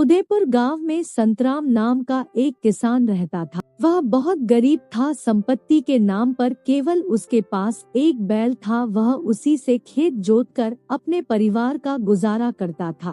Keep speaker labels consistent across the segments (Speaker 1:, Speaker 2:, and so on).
Speaker 1: उदयपुर गांव में संतराम नाम का एक किसान रहता था। वह बहुत गरीब था। संपत्ति के नाम पर केवल उसके पास एक बैल था। वह उसी से खेत जोतकर अपने परिवार का गुजारा करता था।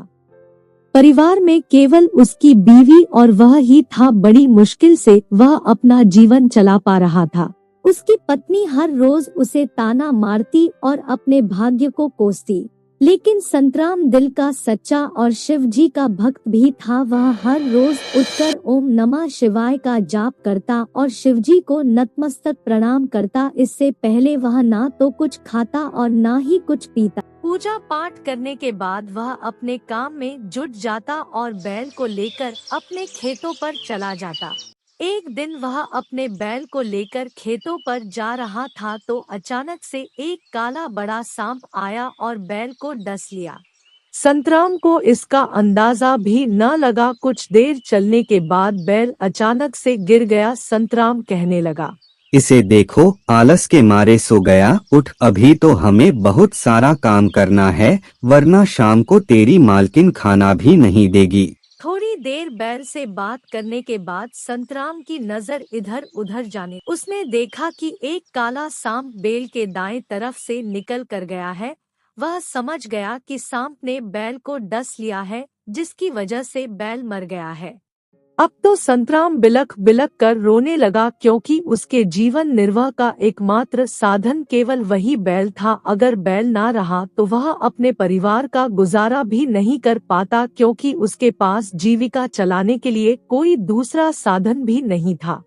Speaker 1: परिवार में केवल उसकी बीवी और वह ही था। बड़ी मुश्किल से वह अपना जीवन चला पा रहा था। उसकी पत्नी हर रोज उसे ताना मारती और अपने भाग्य को कोसती, लेकिन संतराम दिल का सच्चा और शिव जी का भक्त भी था। वह हर रोज उठकर ओम नमः शिवाय का जाप करता और शिव जी को नतमस्तक प्रणाम करता। इससे पहले वह ना तो कुछ खाता और ना ही कुछ पीता। पूजा पाठ करने के बाद वह अपने काम में जुट जाता और बैल को लेकर अपने खेतों पर चला जाता। एक दिन वह अपने बैल को लेकर खेतों पर जा रहा था तो अचानक से एक काला बड़ा सांप आया और बैल को डस लिया। संतराम को इसका अंदाजा भी न लगा। कुछ देर चलने के बाद बैल अचानक से गिर गया। संतराम कहने लगा,
Speaker 2: इसे देखो, आलस के मारे सो गया। उठ, अभी तो हमें बहुत सारा काम करना है, वरना शाम को तेरी मालकिन खाना भी नहीं देगी।
Speaker 1: थोड़ी देर बैल से बात करने के बाद संतराम की नजर इधर उधर जाने उसने देखा कि एक काला सांप बैल के दाएं तरफ से निकल कर गया है। वह समझ गया कि सांप ने बैल को डस लिया है, जिसकी वजह से बैल मर गया है। अब तो संतराम बिलख बिलख कर रोने लगा, क्योंकि उसके जीवन निर्वाह का एकमात्र साधन केवल वही बैल था। अगर बैल ना रहा तो वह अपने परिवार का गुजारा भी नहीं कर पाता, क्योंकि उसके पास जीविका चलाने के लिए कोई दूसरा साधन भी नहीं था।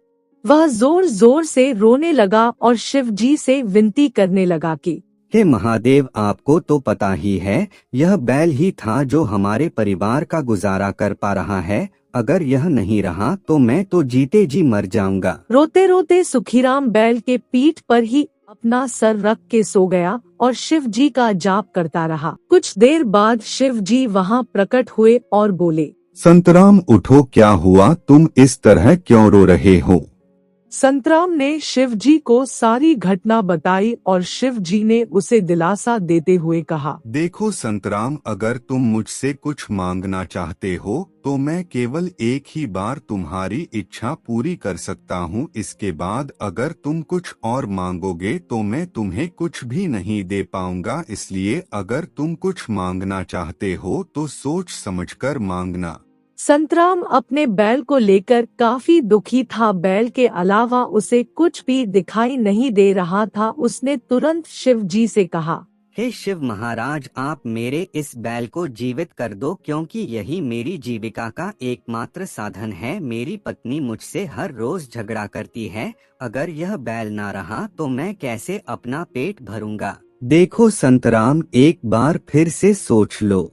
Speaker 1: वह जोर जोर से रोने लगा और शिव जी से विनती करने लगा कि
Speaker 2: हे महादेव, आपको तो पता ही है, यह बैल ही था जो हमारे परिवार का गुजारा कर पा रहा है। अगर यह नहीं रहा तो मैं तो जीते जी मर जाऊंगा।
Speaker 1: रोते रोते सुखीराम बैल के पीठ पर ही अपना सर रख के सो गया और शिव जी का जाप करता रहा। कुछ देर बाद शिव जी वहाँ प्रकट हुए और बोले,
Speaker 3: संतराम उठो, क्या हुआ? तुम इस तरह क्यों रो रहे हो?
Speaker 1: संतराम ने शिव जी को सारी घटना बताई और शिव जी ने उसे दिलासा देते हुए कहा,
Speaker 3: देखो संतराम, अगर तुम मुझसे कुछ मांगना चाहते हो तो मैं केवल एक ही बार तुम्हारी इच्छा पूरी कर सकता हूँ। इसके बाद अगर तुम कुछ और मांगोगे तो मैं तुम्हें कुछ भी नहीं दे पाऊंगा। इसलिए अगर तुम कुछ मांगना चाहते हो तो सोच समझकर मांगना।
Speaker 1: संतराम अपने बैल को लेकर काफी दुखी था। बैल के अलावा उसे कुछ भी दिखाई नहीं दे रहा था। उसने तुरंत शिव जी से कहा,
Speaker 2: हे शिव महाराज, आप मेरे इस बैल को जीवित कर दो, क्योंकि यही मेरी जीविका का एकमात्र साधन है। मेरी पत्नी मुझसे हर रोज झगड़ा करती है। अगर यह बैल ना रहा तो मैं कैसे अपना पेट भरूंगा। देखो संतराम, एक बार फिर से सोच लो।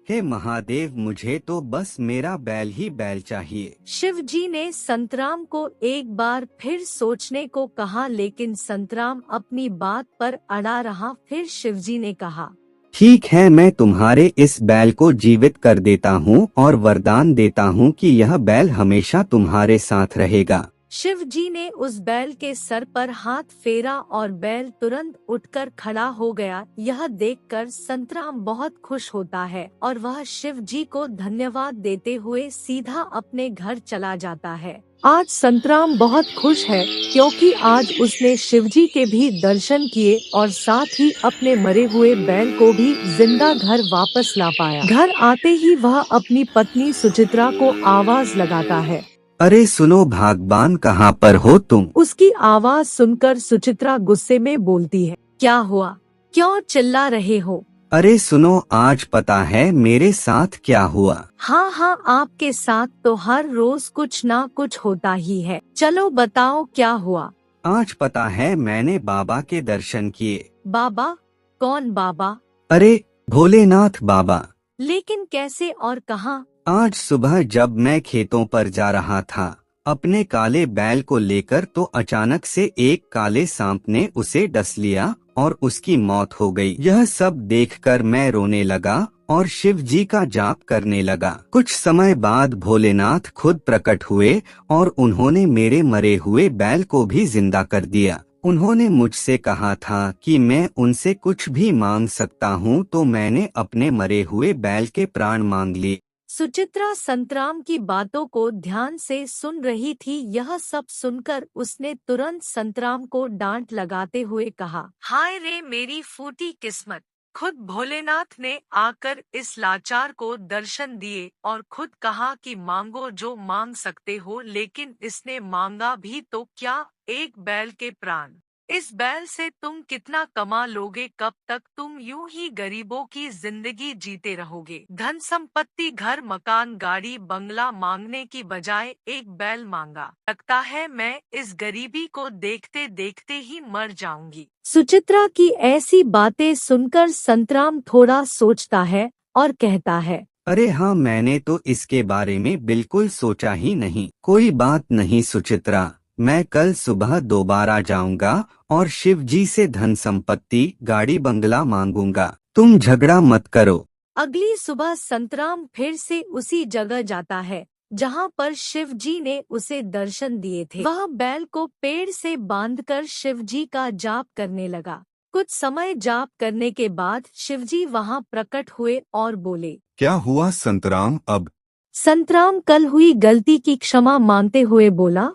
Speaker 2: हे महादेव, मुझे तो बस मेरा बैल ही बैल चाहिए।
Speaker 1: शिव जी ने संतराम को एक बार फिर सोचने को कहा, लेकिन संतराम अपनी बात पर अड़ा रहा। फिर शिव जी ने कहा,
Speaker 2: ठीक है, मैं तुम्हारे इस बैल को जीवित कर देता हूँ और वरदान देता हूँ कि यह बैल हमेशा तुम्हारे साथ रहेगा।
Speaker 1: शिव जी ने उस बैल के सर पर हाथ फेरा और बैल तुरंत उठकर खड़ा हो गया। यह देखकर संतराम बहुत खुश होता है और वह शिव जी को धन्यवाद देते हुए सीधा अपने घर चला जाता है। आज संतराम बहुत खुश है, क्योंकि आज उसने शिव जी के भी दर्शन किए और साथ ही अपने मरे हुए बैल को भी जिंदा घर वापस ला पाया। घर आते ही वह अपनी पत्नी सुचित्रा को आवाज लगाता है,
Speaker 2: अरे सुनो भागवान, कहाँ पर हो तुम?
Speaker 1: उसकी आवाज सुनकर सुचित्रा गुस्से में बोलती है, क्या हुआ? क्यों चिल्ला रहे हो?
Speaker 2: अरे सुनो, आज पता है मेरे साथ क्या हुआ?
Speaker 1: हाँ हाँ, आपके साथ तो हर रोज कुछ ना कुछ होता ही है। चलो बताओ क्या हुआ?
Speaker 2: आज पता है, मैंने बाबा के दर्शन किए।
Speaker 1: बाबा? कौन बाबा?
Speaker 2: अरे भोलेनाथ बाबा।
Speaker 1: लेकिन कैसे और कहाँ?
Speaker 2: आज सुबह जब मैं खेतों पर जा रहा था अपने काले बैल को लेकर, तो अचानक से एक काले सांप ने उसे डस लिया और उसकी मौत हो गई। यह सब देखकर मैं रोने लगा और शिव जी का जाप करने लगा। कुछ समय बाद भोलेनाथ खुद प्रकट हुए और उन्होंने मेरे मरे हुए बैल को भी जिंदा कर दिया। उन्होंने मुझसे कहा था कि मैं उनसे कुछ भी मांग सकता हूँ, तो मैंने अपने मरे हुए बैल के प्राण मांग लिए।
Speaker 1: सुचित्रा संतराम की बातों को ध्यान से सुन रही थी। यह सब सुनकर उसने तुरंत संतराम को डांट लगाते हुए कहा, हाय रे मेरी फूटी किस्मत। खुद भोलेनाथ ने आकर इस लाचार को दर्शन दिए और खुद कहा कि मांगो जो मांग सकते हो, लेकिन इसने मांगा भी तो क्या, एक बैल के प्राण। इस बैल से तुम कितना कमा लोगे, कब तक तुम यूं ही गरीबों की जिंदगी जीते रहोगे। धन संपत्ति, घर मकान, गाड़ी बंगला मांगने की बजाय एक बैल मांगा। लगता है मैं इस गरीबी को देखते देखते ही मर जाऊंगी। सुचित्रा की ऐसी बातें सुनकर संतराम थोड़ा सोचता है और कहता है,
Speaker 2: अरे हाँ, मैंने तो इसके बारे में बिल्कुल सोचा ही नहीं। कोई बात नहीं सुचित्रा, मैं कल सुबह दोबारा जाऊंगा और शिव जी से धन संपत्ति, गाड़ी बंगला मांगूंगा। तुम झगड़ा मत करो।
Speaker 1: अगली सुबह संतराम फिर से उसी जगह जाता है जहाँ पर शिव जी ने उसे दर्शन दिए थे। वह बैल को पेड़ से बांधकर शिव जी का जाप करने लगा। कुछ समय जाप करने के बाद शिव जी वहाँ प्रकट हुए और बोले,
Speaker 3: क्या हुआ संतराम अब?
Speaker 1: संतराम कल हुई गलती की क्षमा मांगते हुए बोला,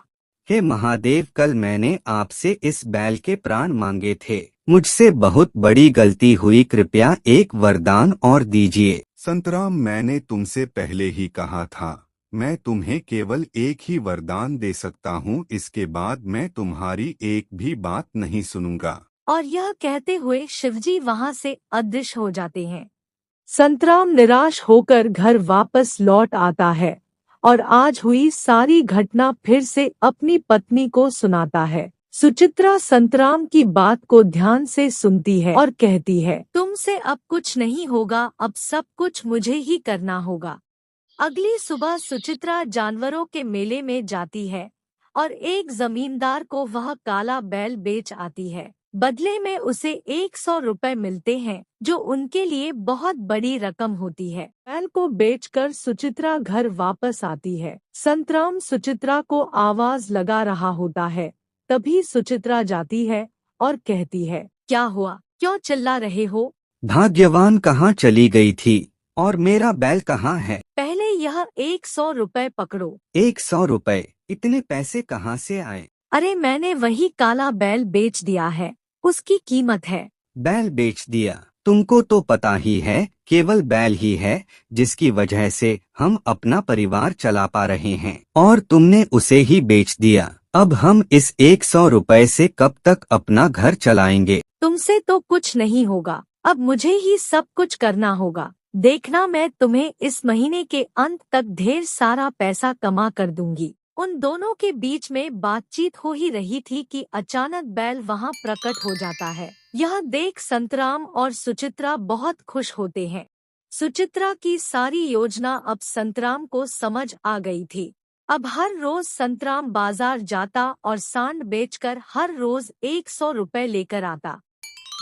Speaker 2: हे महादेव, कल मैंने आपसे इस बैल के प्राण मांगे थे। मुझसे बहुत बड़ी गलती हुई, कृपया एक वरदान और दीजिए।
Speaker 3: संतराम, मैंने तुमसे पहले ही कहा था, मैं तुम्हें केवल एक ही वरदान दे सकता हूँ, इसके बाद मैं तुम्हारी एक भी बात नहीं सुनूंगा।
Speaker 1: और यह कहते हुए शिवजी वहाँ से अदृश्य हो जाते हैं। संतराम निराश होकर घर वापस लौट आता है और आज हुई सारी घटना फिर से अपनी पत्नी को सुनाता है। सुचित्रा संतराम की बात को ध्यान से सुनती है और कहती है, तुमसे अब कुछ नहीं होगा, अब सब कुछ मुझे ही करना होगा। अगली सुबह सुचित्रा जानवरों के मेले में जाती है और एक जमींदार को वह काला बैल बेच आती है। बदले में उसे 100 रुपए मिलते हैं, जो उनके लिए बहुत बड़ी रकम होती है। बैल को बेचकर सुचित्रा घर वापस आती है। संतराम सुचित्रा को आवाज लगा रहा होता है। तभी सुचित्रा जाती है और कहती है, क्या हुआ, क्यों चिल्ला रहे हो?
Speaker 2: भाग्यवान कहाँ चली गई थी और मेरा बैल कहाँ है?
Speaker 1: पहले यह 100 रुपए पकड़ो।
Speaker 2: 100 रुपए? इतने पैसे कहाँ से आए?
Speaker 1: अरे मैंने वही काला बैल बेच दिया है, उसकी कीमत है।
Speaker 2: बैल बेच दिया? तुमको तो पता ही है, केवल बैल ही है जिसकी वजह से हम अपना परिवार चला पा रहे हैं, और तुमने उसे ही बेच दिया। अब हम इस 100 रुपए से कब तक अपना घर चलाएंगे?
Speaker 1: तुमसे तो कुछ नहीं होगा, अब मुझे ही सब कुछ करना होगा। देखना, मैं तुम्हें इस महीने के अंत तक ढेर सारा पैसा कमा कर दूंगी। उन दोनों के बीच में बातचीत हो ही रही थी कि अचानक बैल वहां प्रकट हो जाता है। यह देख संतराम और सुचित्रा बहुत खुश होते हैं। सुचित्रा की सारी योजना अब संतराम को समझ आ गई थी। अब हर रोज संतराम बाजार जाता और सांड बेचकर हर रोज 100 रुपए लेकर आता।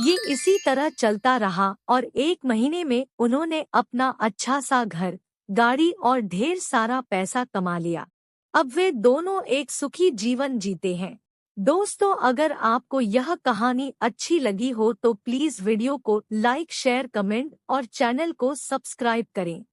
Speaker 1: ये इसी तरह चलता रहा और 1 महीने में उन्होंने अपना अच्छा सा घर, गाड़ी और ढेर सारा पैसा कमा लिया। अब वे दोनों एक सुखी जीवन जीते हैं। दोस्तों, अगर आपको यह कहानी अच्छी लगी हो तो प्लीज वीडियो को लाइक, शेयर, कमेंट और चैनल को सब्सक्राइब करें।